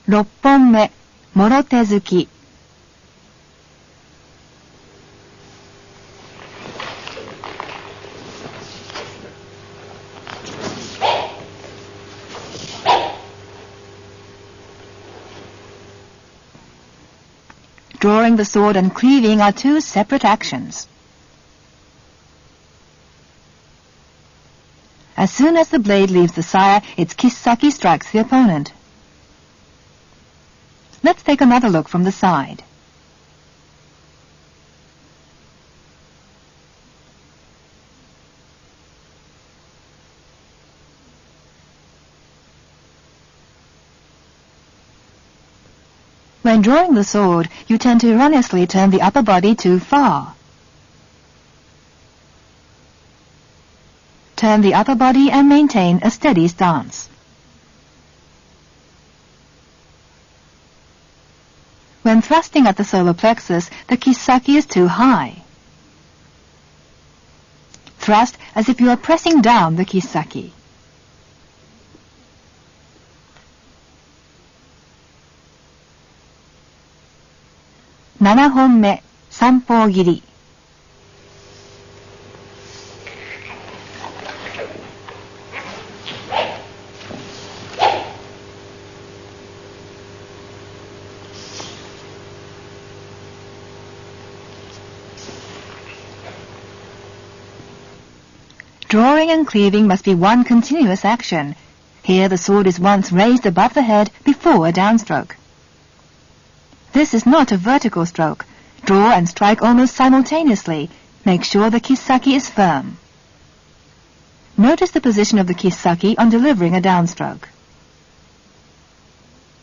6本目、もろ手突き。Drawing the sword and cleaving are two separate actions. As soon as the blade leaves the saya, its kisaki strikes the opponent. Let's take another look from the side. When drawing the sword, you tend to erroneously turn the upper body too far. Turn the upper body and maintain a steady stance. When thrusting at the solar plexus, the kisaki is too high. Thrust as if you are pressing down the kisaki. Seven本目、三方切り。Drawing and cleaving must be one continuous action. Here the sword is once raised above the head before a downstroke. This is not a vertical stroke. Draw and strike almost simultaneously. Make sure the kisaki is firm. Notice the position of the kisaki on delivering a downstroke.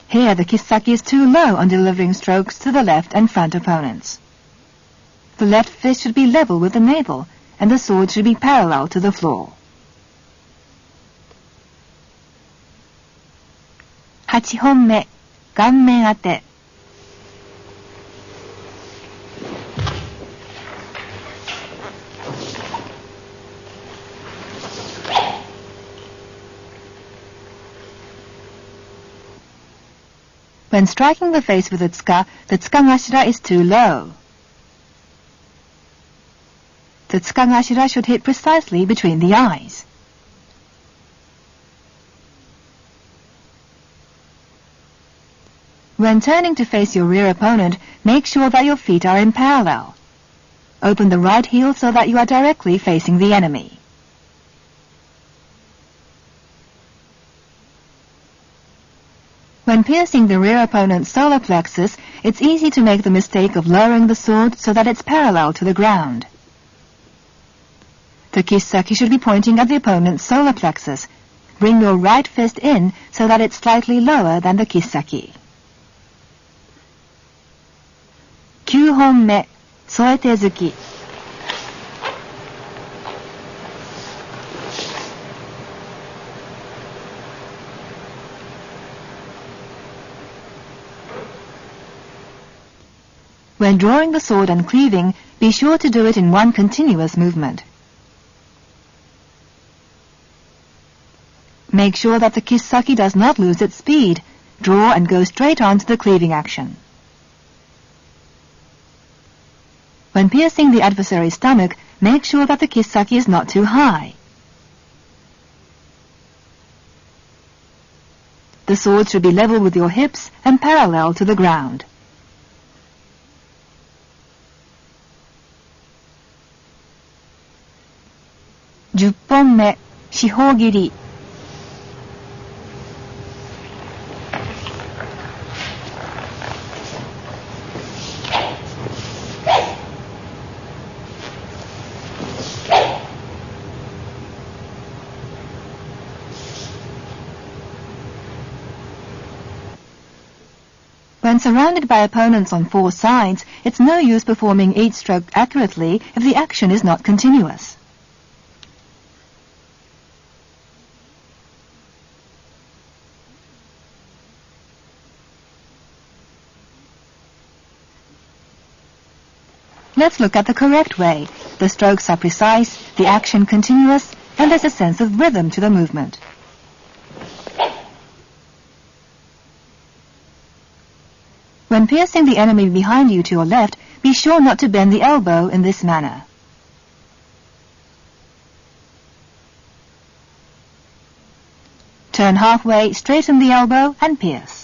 Here the kisaki is too low on delivering strokes to the left and front opponents. The left fist should be level with the navel, and the sword should be parallel to the floor. 8本目、顔面当て。When striking the face with the tsukagashira is too low. The tsukagashira should hit precisely between the eyes. When turning to face your rear opponent, make sure that your feet are in parallel. Open the right heel so that you are directly facing the enemy. When piercing the rear opponent's solar plexus, it's easy to make the mistake of lowering the sword so that it's parallel to the ground. The kisaki should be pointing at the opponent's solar plexus. Bring your right fist in so that it's slightly lower than the kisaki. 9本目、添え手突き。When drawing the sword and cleaving, be sure to do it in one continuous movement. Make sure that the kisaki does not lose its speed. Draw and go straight on to the cleaving action. When piercing the adversary's stomach, make sure that the kisaki is not too high. The sword should be level with your hips and parallel to the ground. 10本目、四方切り。When surrounded by opponents on four sides, it's no use performing each stroke accurately if the action is not continuous. Let's look at the correct way. The strokes are precise, the action continuous, and there's a sense of rhythm to the movement. When piercing the enemy behind you to your left, be sure not to bend the elbow in this manner. Turn halfway, straighten the elbow and pierce.